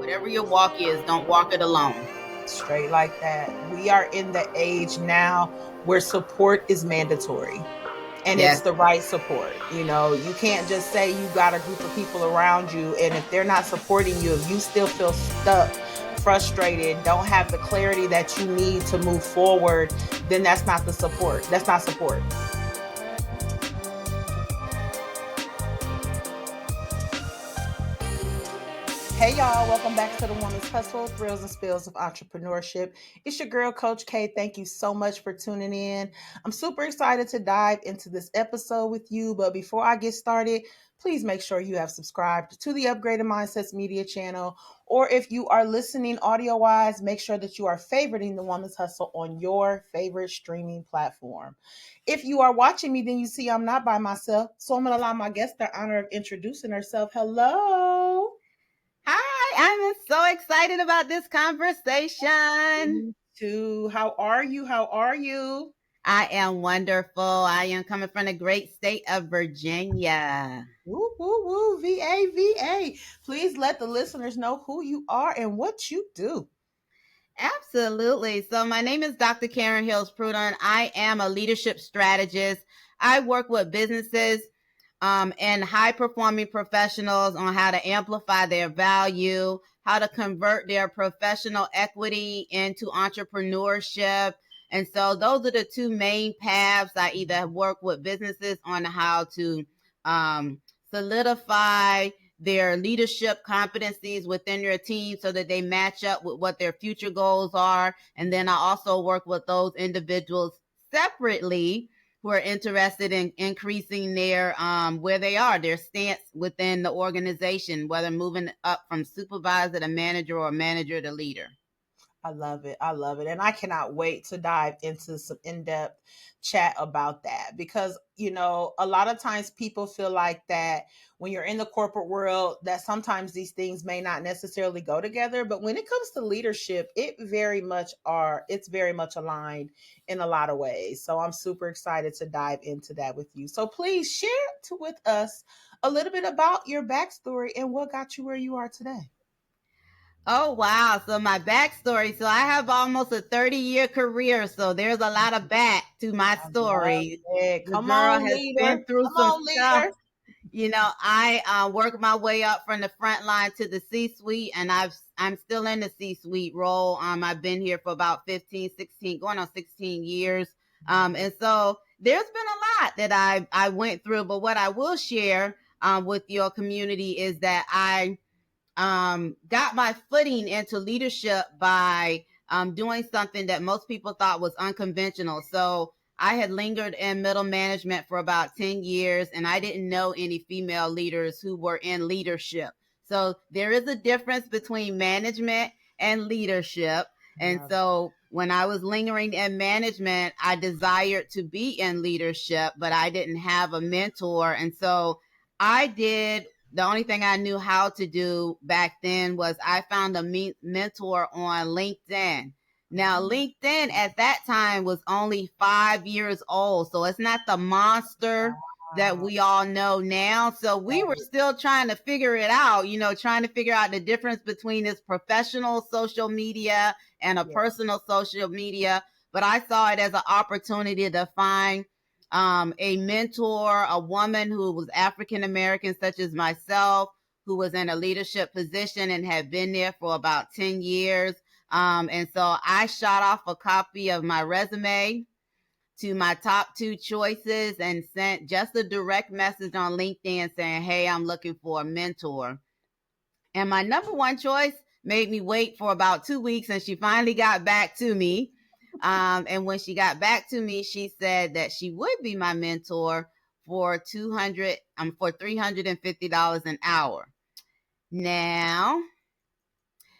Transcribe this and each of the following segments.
Whatever your walk is, don't walk it alone. Straight like that. We are in the age now where support is mandatory. And it's Yes. the right support. You can't just say you got a group of people around you, and if they're not supporting you, if you still feel stuck, frustrated, don't have the clarity that you need to move forward, then that's not the support. That's not support. Hey y'all, welcome back to the Woman's Hustle, Thrills and Spills of Entrepreneurship. It's your girl, Coach K. Thank you so much for tuning in. I'm super excited to dive into this episode with you, but before I get started, please make sure you have subscribed to the Upgraded Mindsets Media channel, or if you are listening audio-wise, make sure that you are favoriting the Woman's Hustle on your favorite streaming platform. If you are watching me, then you see I'm not by myself, so I'm going to allow my guest the honor of introducing herself. Hello. Hi, I'm so excited about this conversation. Me too. How are you? How are you? I am wonderful. I am coming from the great state of Virginia. Woo, woo, woo. VA, VA. Please let the listeners know who you are and what you do. Absolutely. So my name is Dr. Karen Hills Pruden. I am a leadership strategist. I work with businesses and high performing professionals on how to amplify their value, how to convert their professional equity into entrepreneurship. And so those are the two main paths. I either work with businesses on how to solidify their leadership competencies within their team so that they match up with what their future goals are. And then I also work with those individuals separately who are interested in increasing their where they are, their stance within the organization, whether moving up from supervisor to manager or manager to leader. I love it. I love it. And I cannot wait to dive into some in-depth chat about that because, a lot of times people feel like that when you're in the corporate world, that sometimes these things may not necessarily go together. But when it comes to leadership, it's very much aligned in a lot of ways. So I'm super excited to dive into that with you. So please share with us a little bit about your backstory and what got you where you are today. Oh, wow. So my backstory. So I have almost a 30-year career. So there's a lot of back to my I love story. it. The Come girl on, has leader. been through Come some on, stuff. leader. I worked my way up from the front line to the C-suite, and I'm still in the C-suite role. I've been here for about 15, 16, going on 16 years. And so there's been a lot that I went through, but what I will share with your community is that I got my footing into leadership by doing something that most people thought was unconventional. So I had lingered in middle management for about 10 years, and I didn't know any female leaders who were in leadership. So there is a difference between management and leadership. And so when I was lingering in management, I desired to be in leadership, but I didn't have a mentor. And so I did the only thing I knew how to do back then was I found a mentor on LinkedIn. Now, LinkedIn at that time was only 5 years old, so it's not the monster that we all know now. So we were still trying to figure it out, trying to figure out the difference between this professional social media and a personal social media. But I saw it as an opportunity to find a mentor, a woman who was African American, such as myself, who was in a leadership position and had been there for about 10 years. And so I shot off a copy of my resume to my top two choices and sent just a direct message on LinkedIn saying, hey, I'm looking for a mentor. And my number one choice made me wait for about 2 weeks, and she finally got back to me. And when she got back to me, she said that she would be my mentor for $350 an hour. Now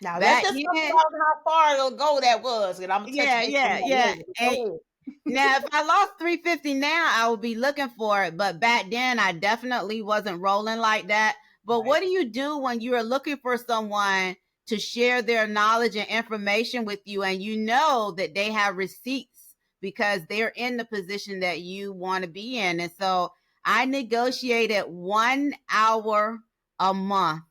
let's just talk about how far ago that was, and I'm gonna touch base on that later. Now, if I lost $350 now, I would be looking for it. But back then, I definitely wasn't rolling like that. But what do you do when you are looking for someone to share their knowledge and information with you, and you know that they have receipts because they're in the position that you want to be in? And so I negotiated 1 hour a month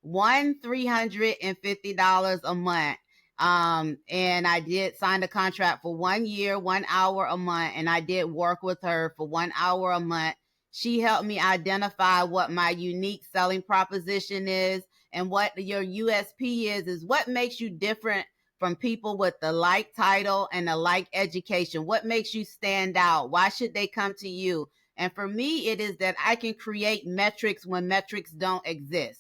one $350 a month. And I did sign the contract for 1 year, 1 hour a month, and I did work with her for 1 hour a month. She helped me identify what my unique selling proposition is, and what your USP is what makes you different from people with the like title and the like education. What makes you stand out? Why should they come to you? And for me, it is that I can create metrics when metrics don't exist.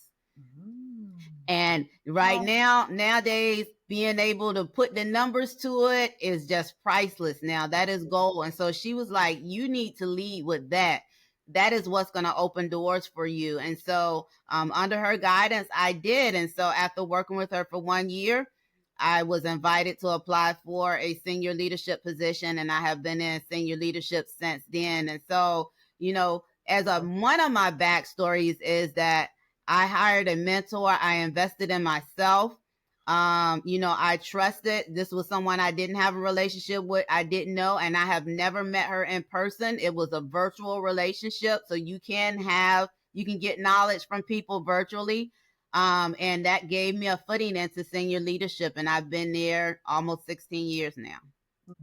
And right now, nowadays, being able to put the numbers to it is just priceless. Now that is gold. And so she was like, you need to lead with that. That is what's going to open doors for you. And so under her guidance, I did. And so after working with her for 1 year, I was invited to apply for a senior leadership position, and I have been in senior leadership since then. And so, as one of my backstories is that I hired a mentor. I invested in myself. I trusted. This was someone I didn't have a relationship with. I didn't know, and I have never met her in person. It was a virtual relationship. So you can get knowledge from people virtually. And that gave me a footing into senior leadership. And I've been there almost 16 years now.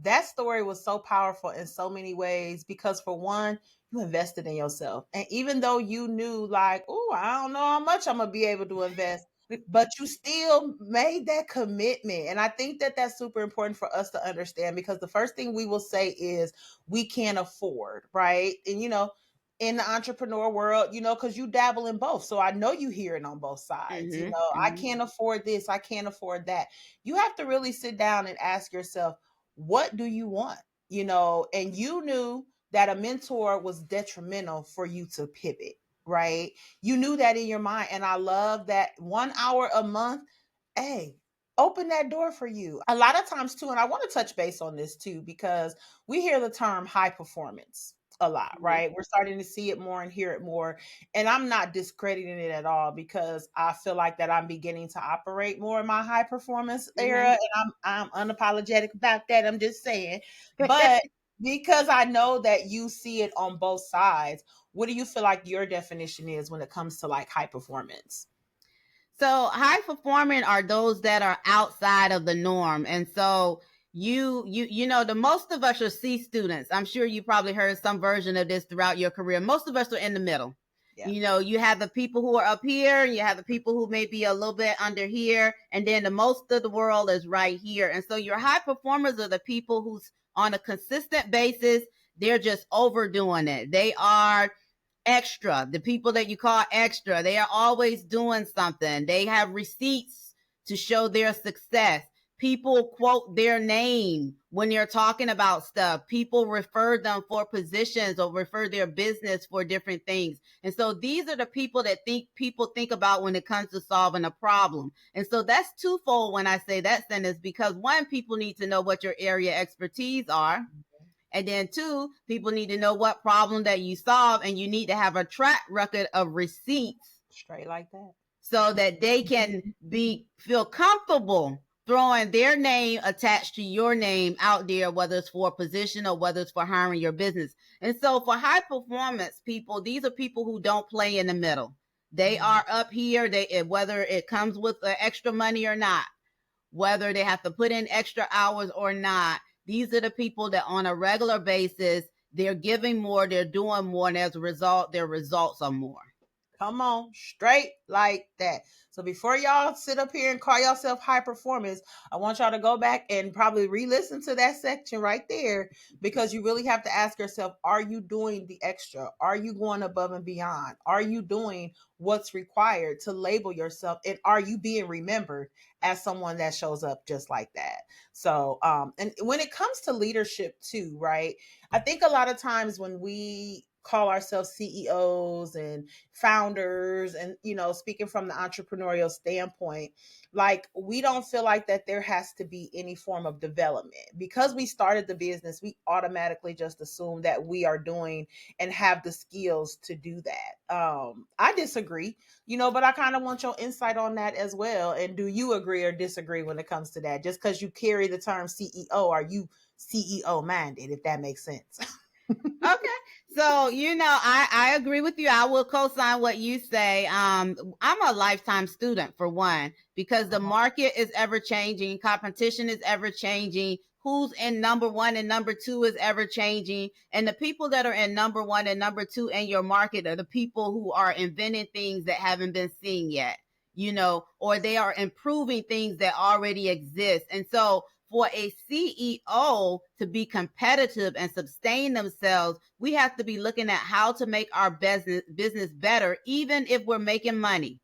That story was so powerful in so many ways because, for one, you invested in yourself. And even though you knew, like, oh, I don't know how much I'm going to be able to invest, but you still made that commitment. And I think that that's super important for us to understand, because the first thing we will say is we can't afford, right? And, in the entrepreneur world, because you dabble in both. So I know you hear it on both sides. I can't afford this, I can't afford that. You have to really sit down and ask yourself, what do you want? And you knew that a mentor was detrimental for you to pivot, right? You knew that in your mind. And I love that 1 hour a month, hey, open that door for you. A lot of times too, and I want to touch base on this too, because we hear the term high performance a lot, right? We're starting to see it more and hear it more. And I'm not discrediting it at all, because I feel like that I'm beginning to operate more in my high performance era. And I'm unapologetic about that. I'm just saying. But because I know that you see it on both sides, what do you feel like your definition is when it comes to like high performance? So high performing are those that are outside of the norm. And so the most of us are C students. I'm sure you probably heard some version of this throughout your career. Most of us are in the middle. Yeah. You have the people who are up here, and you have the people who may be a little bit under here, and then the most of the world is right here. And so your high performers are the people who's on a consistent basis, they're just overdoing it. They are extra. The people that you call extra, they are always doing something. They have receipts to show their success. People quote their name when they're talking about stuff. People refer them for positions or refer their business for different things. And so these are the people that people think about when it comes to solving a problem. And so that's twofold when I say that sentence, because one, people need to know what your area expertise are. And then two, people need to know what problem that you solve, and you need to have a track record of receipts. Straight like that. So that they can feel comfortable throwing their name attached to your name out there, whether it's for a position or whether it's for hiring your business. And so for high performance people, these are people who don't play in the middle. They are up here, whether it comes with extra money or not, whether they have to put in extra hours or not. These are the people that on a regular basis, they're giving more, they're doing more, and as a result, their results are more. Come on, straight like that. So before y'all sit up here and call yourself high performance, I want y'all to go back and probably re-listen to that section right there, because you really have to ask yourself, are you doing the extra? Are you going above and beyond? Are you doing what's required to label yourself? And are you being remembered as someone that shows up just like that? So, and when it comes to leadership too, right? I think a lot of times when we call ourselves CEOs and founders, and speaking from the entrepreneurial standpoint, like, we don't feel like that there has to be any form of development. Because we started the business, we automatically just assume that we are doing and have the skills to do that. I disagree, but I kind of want your insight on that as well. And do you agree or disagree when it comes to that? Just because you carry the term CEO, are you CEO minded, if that makes sense? Okay. So, I agree with you. I will co-sign what you say. I'm a lifetime student for one, because the market is ever changing. Competition is ever changing. Who's in number one and number two is ever changing. And the people that are in number one and number two in your market are the people who are inventing things that haven't been seen yet, or they are improving things that already exist. And so for a CEO to be competitive and sustain themselves, we have to be looking at how to make our business better, even if we're making money.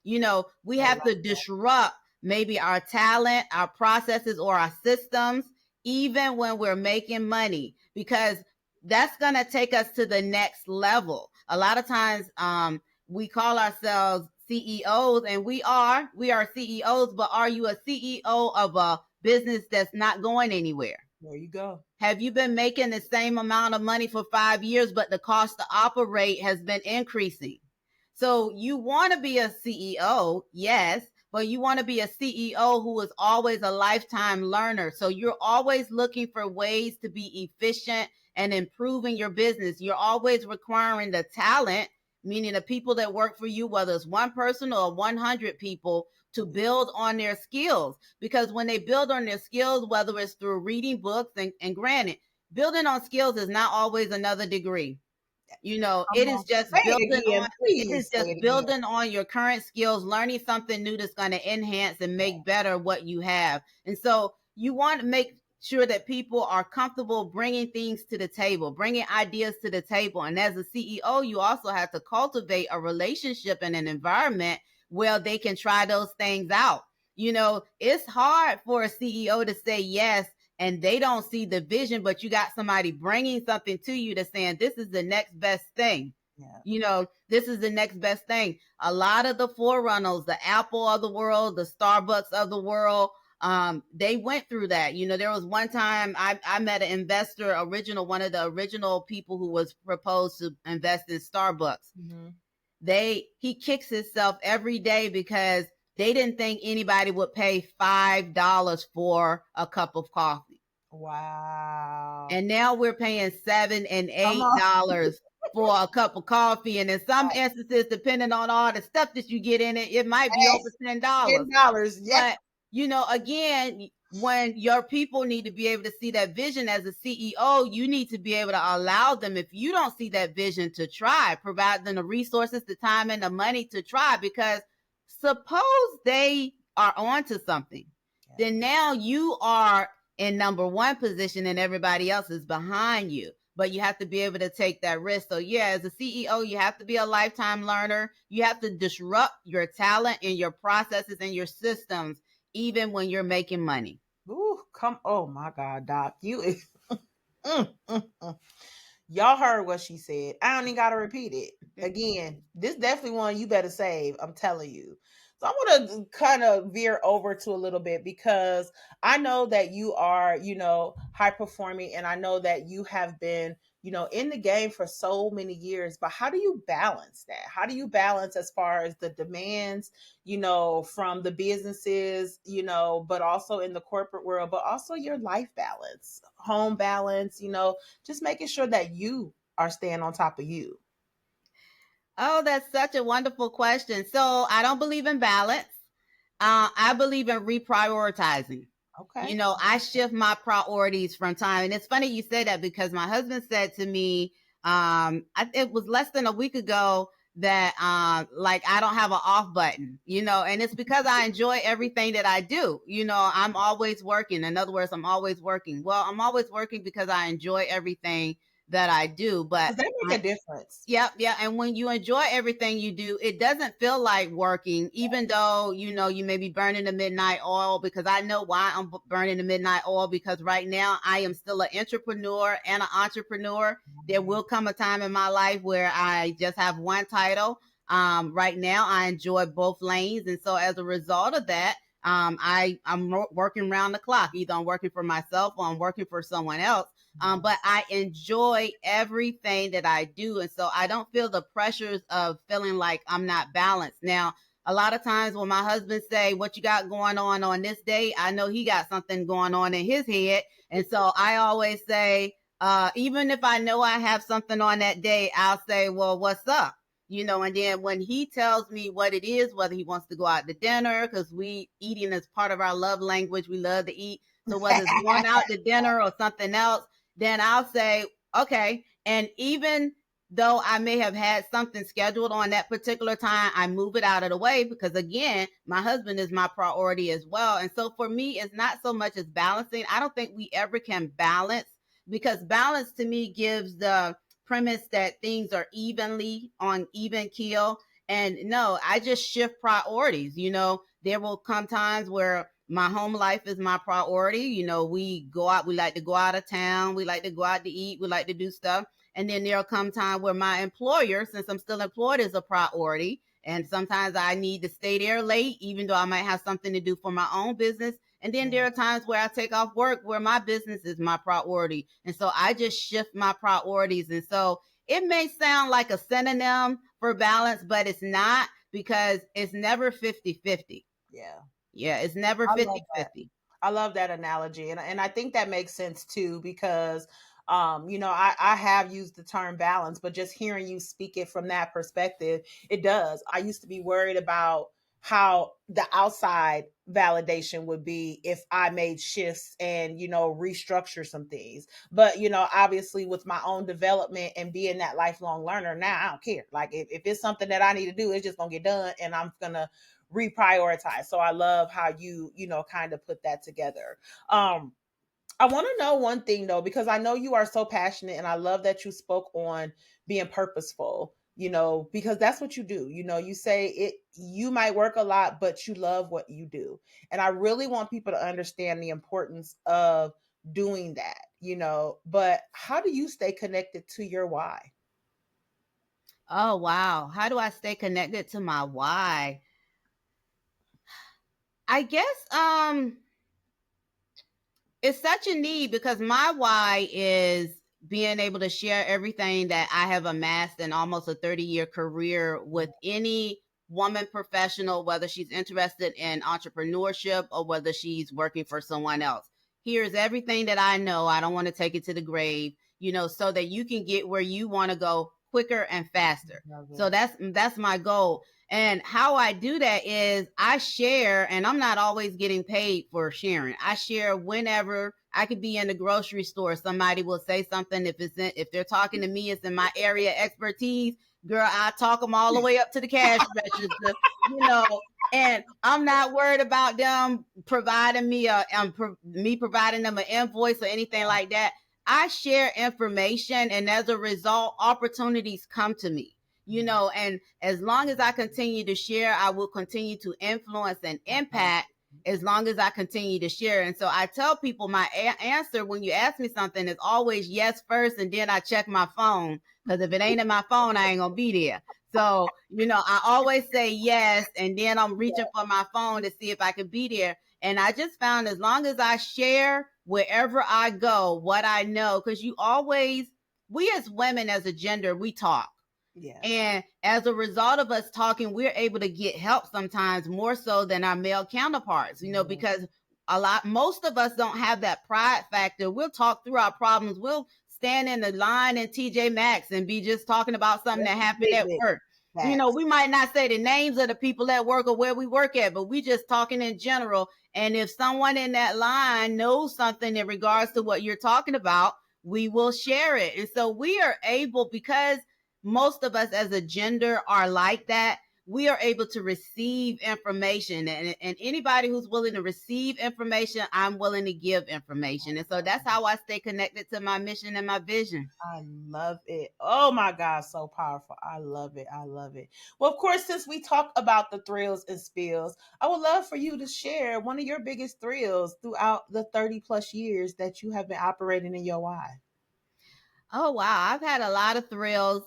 We have to disrupt maybe our talent, our processes, or our systems, even when we're making money, because that's going to take us to the next level. A lot of times, we call ourselves CEOs, and we are CEOs, but are you a CEO of a business that's not going anywhere? There you go. Have you been making the same amount of money for 5 years, but the cost to operate has been increasing? So you want to be a CEO, yes, but you want to be a CEO who is always a lifetime learner. So you're always looking for ways to be efficient and improving your business. You're always requiring the talent, meaning the people that work for you, whether it's one person or 100 people, to build on their skills. Because when they build on their skills, whether it's through reading books, and granted, building on skills is not always another degree. It is just building on your current skills, learning something new that's going to enhance and make better what you have. And so you want to make sure that people are comfortable bringing things to the table, bringing ideas to the table. And as a CEO, you also have to cultivate a relationship and an environment where they can try those things out. It's hard for a CEO to say yes and they don't see the vision, but you got somebody bringing something to you that's saying, this is the next best thing. Yeah. This is the next best thing. A lot of the forerunners, the Apple of the world, the Starbucks of the world, they went through that. There was one time I met an investor, one of the original people who was proposed to invest in Starbucks. Mm-hmm. He kicks himself every day because they didn't think anybody would pay $5 for a cup of coffee. Wow. And now we're paying $7 and $8 for a cup of coffee. And in some instances, depending on all the stuff that you get in it, it might be over $10. $10, yeah. But, again, when your people need to be able to see that vision as a CEO, you need to be able to allow them, if you don't see that vision, to try, provide them the resources, the time, and the money to try. Because suppose they are onto something, then now you are in number one position and everybody else is behind you. But you have to be able to take that risk. So yeah, as a CEO, you have to be a lifetime learner. You have to disrupt your talent and your processes and your systems, even when you're making money. Ooh, oh my God, Doc. You Y'all heard what she said. I don't even gotta repeat it. Again, this definitely one you better save. I'm telling you. So I want to kind of veer over to a little bit, because I know that you are, high performing, and I know that you have been, in the game for so many years. But how do you balance that? How do you balance as far as the demands, from the businesses, but also in the corporate world, but also your life balance, home balance, just making sure that you are staying on top of you? Oh, that's such a wonderful question. So I don't believe in balance. I believe in reprioritizing. Okay. I shift my priorities from time. And it's funny you say that, because my husband said to me, it was less than a week ago, that like I don't have an off button, and it's because I enjoy everything that I do. I'm always working. In other words, I'm always working. Well, I'm always working because I enjoy everything that I do. But that make a difference. Yeah. And when you enjoy everything you do, it doesn't feel like working, even though, you may be burning the midnight oil. Because I know why I'm burning the midnight oil, because right now I am still an entrepreneur and an entrepreneur. There will come a time in my life where I just have one title. Right now I enjoy both lanes. And so as a result of that, I'm working round the clock. Either I'm working for myself or I'm working for someone else. But I enjoy everything that I do. And so I don't feel the pressures of feeling like I'm not balanced. Now, a lot of times when my husband say, what you got going on this day, I know he got something going on in his head. And so I always say, Even if I know I have something on that day, I'll say, well, what's up? And then when he tells me what it is, whether he wants to go out to dinner, because eating is part of our love language. We love to eat. So whether it's going out to dinner or something else, then I'll say, okay. And even though I may have had something scheduled on that particular time, I move it out of the way because, again, my husband is my priority as well. And so for me, it's not so much as balancing. I don't think we ever can balance, because balance to me gives the premise that things are evenly on even keel. And no, I just shift priorities. There will come times where my home life is my priority. We go out, we like to go out of town, we like to go out to eat, we like to do stuff. And then there'll come time where my employer, since I'm still employed, is a priority. And sometimes I need to stay there late, even though I might have something to do for my own business. And then there are times where I take off work where my business is my priority. And so I just shift my priorities. And so it may sound like a synonym for balance, but it's not, because it's never 50-50. Yeah. Yeah, it's never 50-50. I love that analogy. And I think that makes sense too, because I have used the term balance, but just hearing you speak it from that perspective, it does. I used to be worried about how the outside validation would be if I made shifts and, restructure some things. But, obviously with my own development and being that lifelong learner, now I don't care. Like if it's something that I need to do, it's just gonna get done and I'm gonna reprioritize. So I love how you kind of put that together. I want to know one thing though, because I know you are so passionate and I love that you spoke on being purposeful, because that's what you do. You say you might work a lot, but you love what you do. And I really want people to understand the importance of doing that, but how do you stay connected to your why? Oh, wow. How do I stay connected to my why? I guess it's such a need, because my why is being able to share everything that I have amassed in almost a 30-year career with any woman professional, whether she's interested in entrepreneurship or whether she's working for someone else. Here's everything that I know. I don't want to take it to the grave, so that you can get where you want to go quicker and faster. So that's my goal. And how I do that is I share, and I'm not always getting paid for sharing. I share whenever. I could be in the grocery store. Somebody will say something. If they're talking to me, it's in my area of expertise. Girl, I talk them all the way up to the cash register, and I'm not worried about them providing me me providing them an invoice or anything like that. I share information, and as a result, opportunities come to me. And as long as I continue to share, I will continue to influence and impact as long as I continue to share. And so I tell people my answer when you ask me something is always yes first, and then I check my phone, because if it ain't in my phone, I ain't gonna be there. So, I always say yes, and then I'm reaching for my phone to see if I can be there. And I just found as long as I share wherever I go what I know, because we as women, as a gender, we talk. Yeah. And as a result of us talking, we're able to get help sometimes more so than our male counterparts, because most of us don't have that pride factor. We'll talk through our problems. We'll stand in the line in TJ Maxx and be just talking about something that happened at work. We might not say the names of the people at work or where we work at, but we just talking in general. And if someone in that line knows something in regards to what you're talking about, we will share it. And so we are able, because most of us as a gender are like that, we are able to receive information, and anybody who's willing to receive information, I'm willing to give information. And so that's how I stay connected to my mission and my vision. I love it. Oh my God, so powerful. I love it. I love it. Well, of course, since we talk about the thrills and spills, I would love for you to share one of your biggest thrills throughout the 30 plus years that you have been operating in your why. Oh, wow. I've had a lot of thrills.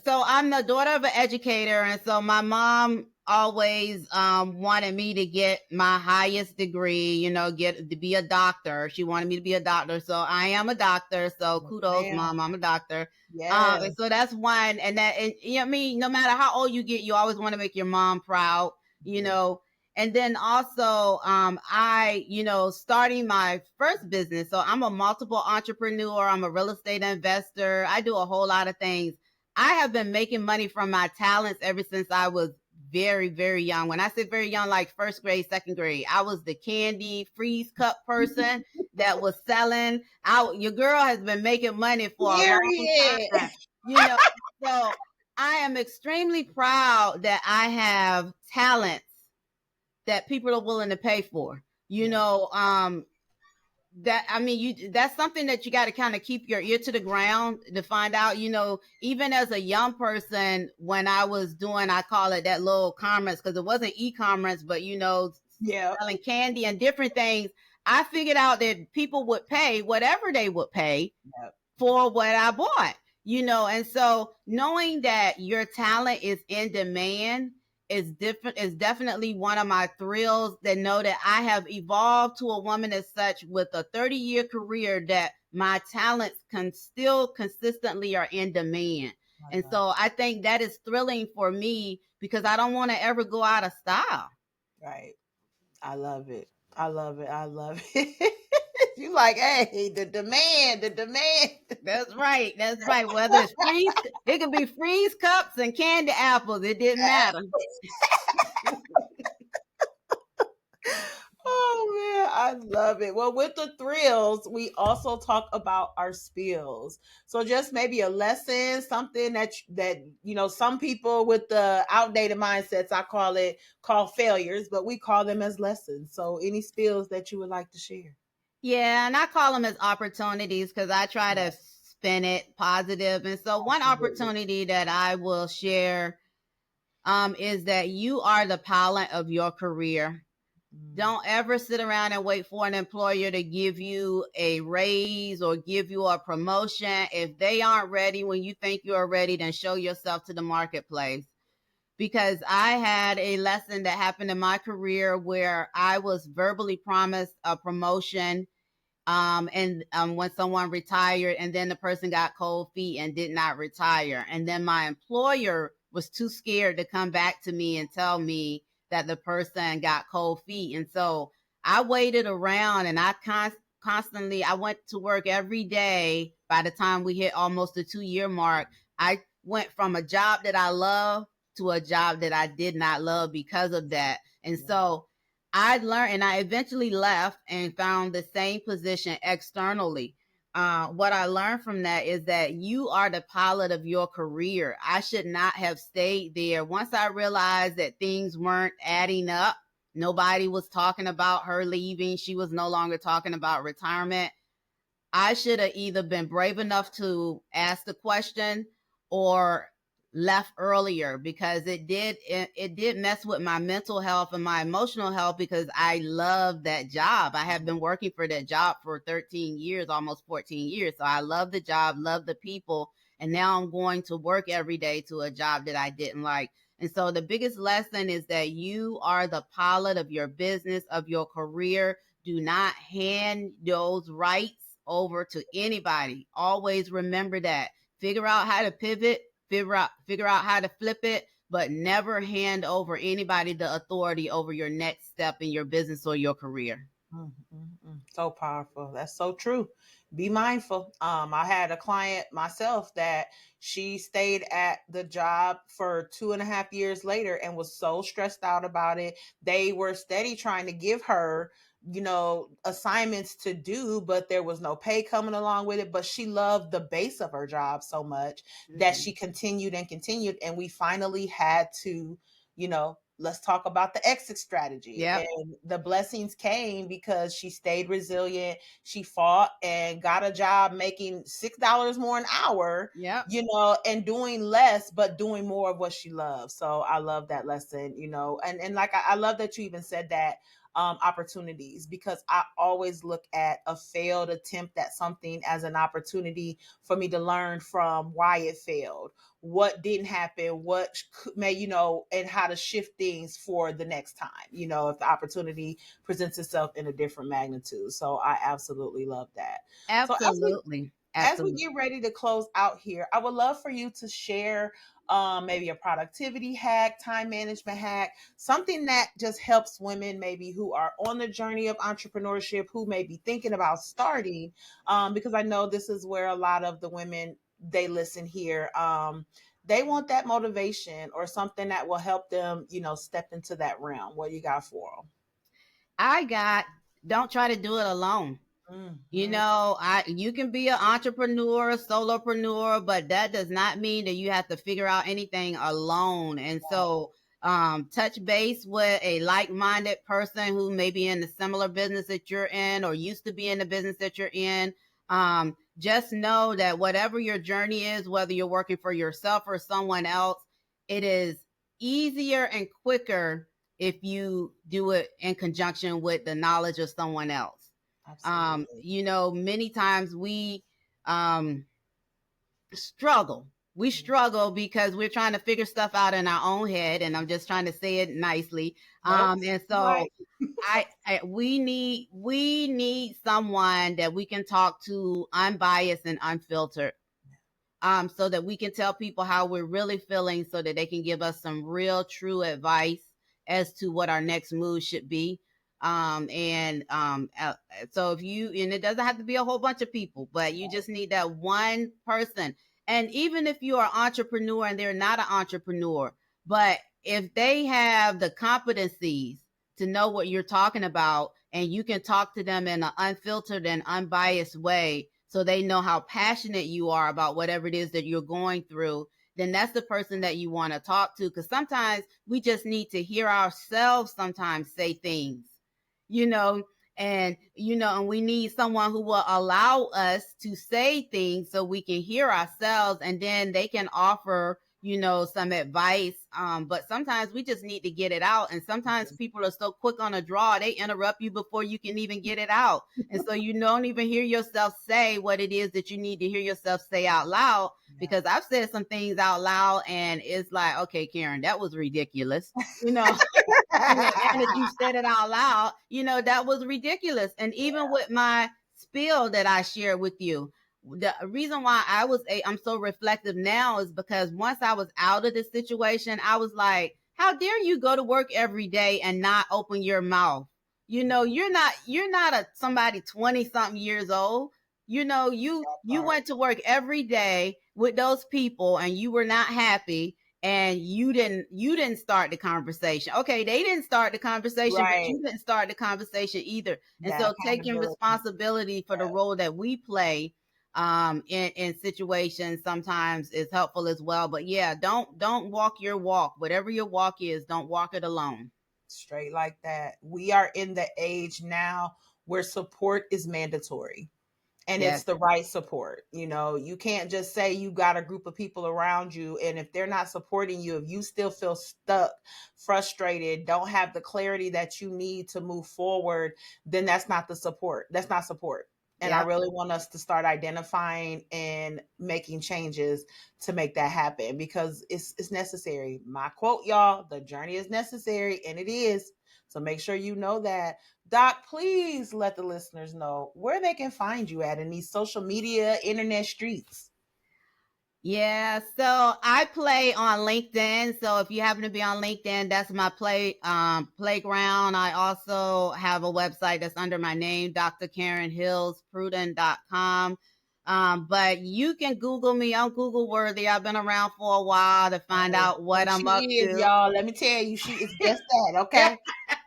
So I'm the daughter of an educator, and so my mom always wanted me to get my highest degree, get to be a doctor. She wanted me to be a doctor, so I am a doctor. So kudos, Mom, I'm a doctor. Yeah. And so that's one, and no matter how old you get, you always want to make your mom proud, And then also, I, starting my first business. So I'm a multiple entrepreneur. I'm a real estate investor. I do a whole lot of things. I have been making money from my talents ever since I was very, very young. When I say very young, like first grade, second grade, I was the candy freeze cup person that was selling out. Your girl has been making money for a long Period. time, you know. So I am extremely proud that I have talents that people are willing to pay for. That's something that you got to kind of keep your ear to the ground to find out. Even as a young person, when I was doing, I call it that little commerce, because it wasn't e-commerce, but Yeah. selling candy and different things. I figured out that people would pay whatever they would pay Yep. for what I bought. And so knowing that your talent is in demand is different, is definitely one of my thrills, that know that I have evolved to a woman as such with a 30-year career, that my talents can still consistently are in demand. And so I think that is thrilling for me, because I don't want to ever go out of style. Right. I love it. I love it. I love it. You like, hey, the demand, the demand. That's right. That's right. Whether it's freeze, it could be freeze cups and candy apples. It didn't matter. Oh man, I love it. Well, with the thrills, we also talk about our spills. So just maybe a lesson, something that some people with the outdated mindsets, I call failures, but we call them as lessons. So any spills that you would like to share? Yeah, and I call them as opportunities, because I try to spin it positive. And so one Absolutely. opportunity that I will share is that you are the pilot of your career. Don't ever sit around and wait for an employer to give you a raise or give you a promotion. If they aren't ready when you think you're ready, then show yourself to the marketplace. Because I had a lesson that happened in my career where I was verbally promised a promotion, and when someone retired, and then the person got cold feet and did not retire, and then my employer was too scared to come back to me and tell me that the person got cold feet. And so I waited around, and constantly, I went to work every day. By the time we hit almost the 2-year mark, I went from a job that I love to a job that I did not love because of that. And so I learned, and I eventually left and found the same position externally. What I learned from that is that you are the pilot of your career. I should not have stayed there. Once I realized that things weren't adding up, nobody was talking about her leaving, she was no longer talking about retirement, I should have either been brave enough to ask the question or left earlier, because it did mess with my mental health and my emotional health, because I love that job. I have been working for that job for 13 years, almost 14 years. So I love the job, love the people, and now I'm going to work every day to a job that I didn't like. And so the biggest lesson is that you are the pilot of your business, of your career. Do not hand those rights over to anybody. Always remember that. Figure out how to pivot, figure out how to flip it, but never hand over anybody the authority over your next step in your business or your career. So powerful. That's so true. Be mindful. I had a client myself that she stayed at the job for 2.5 years later and was so stressed out about it. They were steady trying to give her, assignments to do, but there was no pay coming along with it. But she loved the base of her job so much that she continued and continued. And we finally had to, let's talk about the exit strategy. Yep. And the blessings came because she stayed resilient. She fought and got a job making $6 more an hour, Yep. and doing less, but doing more of what she loves. So I love that lesson, and like, I love that you even said that, opportunities, because I always look at a failed attempt at something as an opportunity for me to learn from why it failed, what didn't happen, what may, and how to shift things for the next time, if the opportunity presents itself in a different magnitude. So I absolutely love that. So as we Absolutely. As we Absolutely. get ready to close out here, I would love for you to share maybe a productivity hack, time management hack, something that just helps women maybe who are on the journey of entrepreneurship, who may be thinking about starting, because I know this is where a lot of the women they listen here. They want that motivation or something that will help them, step into that realm. What do you got for I got, don't try to do it alone. them? You Hmm. know, you can be an entrepreneur, solopreneur, but that does not mean that you have to figure out anything alone. And so, touch base with a like-minded person who may be in the similar business that you're in or used to be in the business that you're in. Just know that whatever your journey is, whether you're working for yourself or someone else, it is easier and quicker if you do it in conjunction with the knowledge of someone else. Absolutely. Many times um, struggle. We struggle because we're trying to figure stuff out in our own head, and I'm just trying to say it nicely. Nope. And Right. so we need someone that we can talk to unbiased and unfiltered, so that we can tell people how we're really feeling so that they can give us some real, true advice as to what our next move should be. And so if you, and it doesn't have to be a whole bunch of people, but you just need that one person. And even if you are an entrepreneur and they're not an entrepreneur, but if they have the competencies to know what you're talking about and you can talk to them in an unfiltered and unbiased way so they know how passionate you are about whatever it is that you're going through, then that's the person that you want to talk to. Because sometimes we just need to hear ourselves sometimes say things, you know, and we need someone who will allow us to say things so we can hear ourselves and then they can offer some advice. But sometimes we just need to get it out, and sometimes people are so quick on a draw, they interrupt you before you can even get it out, and so you don't even hear yourself say what it is that you need to hear yourself say out loud. Because I've said some things out loud and it's like, okay, Karen, that was ridiculous, you know. Now that you said it out loud, that was ridiculous. And even with my spiel that I shared with you, the reason why I'm so reflective now is because once I was out of this situation, I was like, how dare you go to work every day and not open your mouth? You're not a somebody 20 something years old. You went to work every day with those people and you were not happy, and you didn't start the conversation. Okay, they didn't start the conversation, but Right. you didn't start the conversation either. And That so taking accountability. responsibility for the role that we play in situations sometimes is helpful as well. But yeah, don't walk your walk. Whatever your walk is, don't walk it alone. Straight like that. We are in the age now where support is mandatory, and it's Yes. the right support. You can't just say you got a group of people around you, and if they're not supporting you, if you still feel stuck, frustrated, don't have the clarity that you need to move forward, then that's not the support. That's not support. And I Yep. really want us to start identifying and making changes to make that happen, because it's necessary. My quote, y'all, the journey is necessary, and it is. So make sure you know that. Doc, please let the listeners know where they can find you at in these social media, internet streets. Yeah, so I play on LinkedIn. So if you happen to be on LinkedIn, that's my playground. I also have a website that's under my name, Dr. Karen Hills Pruden.com. But you can Google me. I'm Google worthy. I've been around for a while to find out what She I'm up is, to. y'all. Let me tell you, she is just that, okay?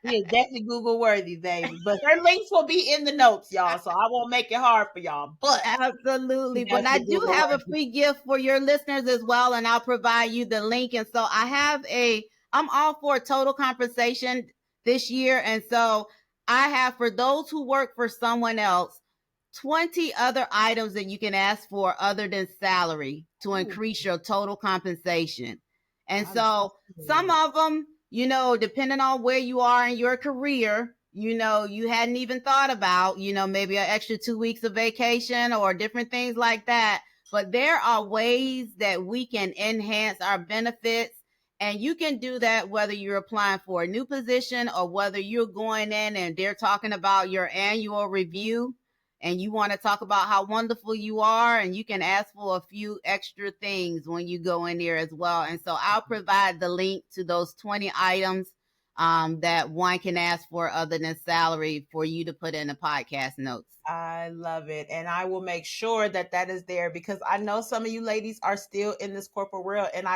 She is definitely Google worthy, baby. But her links will be in the notes, y'all. So I won't make it hard for y'all. But she Absolutely. But I definitely do Google have a worthy. free gift for your listeners as well, and I'll provide you the link. And so I'm all for total compensation this year. And so I have, for those who work for someone else, 20 other items that you can ask for other than salary to Ooh, increase your total compensation. And I so love some it. of them, depending on where you are in your career, you hadn't even thought about, maybe an extra 2 weeks of vacation or different things like that. But there are ways that we can enhance our benefits. And you can do that whether you're applying for a new position or whether you're going in and they're talking about your annual review. and you want to talk about how wonderful you are, and you can ask for a few extra things when you go in there as well. And so I'll provide the link to those 20 items that one can ask for other than salary for you to put in the podcast notes. I love it. And I will make sure that that is there, because I know some of you ladies are still in this corporate world, and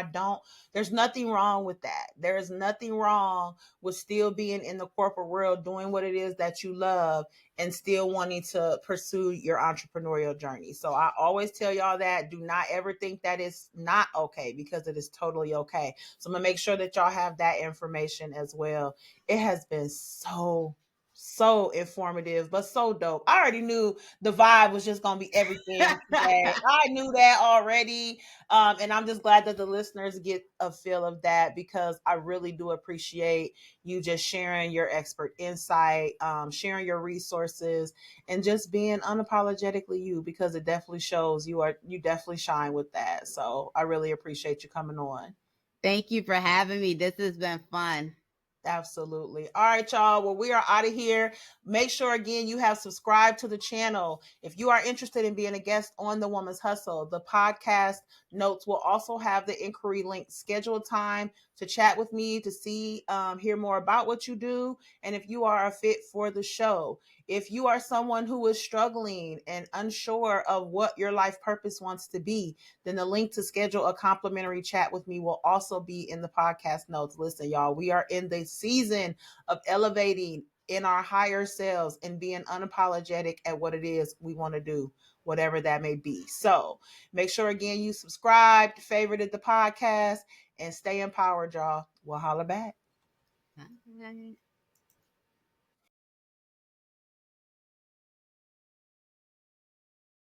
there's nothing wrong with that. There is nothing wrong with still being in the corporate world, doing what it is that you love, and still wanting to pursue your entrepreneurial journey. So I always tell y'all that do not ever think that it's not okay, because it is totally okay. So I'm going to make sure that y'all have that information as well. It has been so informative, but so dope. I already knew the vibe was just gonna be everything today. I knew that already. And I'm just glad that the listeners get a feel of that, because I really do appreciate you just sharing your expert insight, sharing your resources, and just being unapologetically you, because it definitely shows you definitely shine with that. So I really appreciate you coming on. Thank you for having me. This has been fun. Absolutely. All right, y'all. Well, we are out of here. Make sure, again, you have subscribed to the channel. If you are interested in being a guest on The Woman's Hustle, the podcast notes will also have the inquiry link. Schedule time to chat with me to hear more about what you do, and if you are a fit for the show. If you are someone who is struggling and unsure of what your life purpose wants to be, then the link to schedule a complimentary chat with me will also be in the podcast notes. Listen, y'all, we are in the season of elevating in our higher selves and being unapologetic at what it is we want to do, whatever that may be. So make sure, again, you subscribe, favorited the podcast, and stay empowered, y'all. We'll holla back. Bye.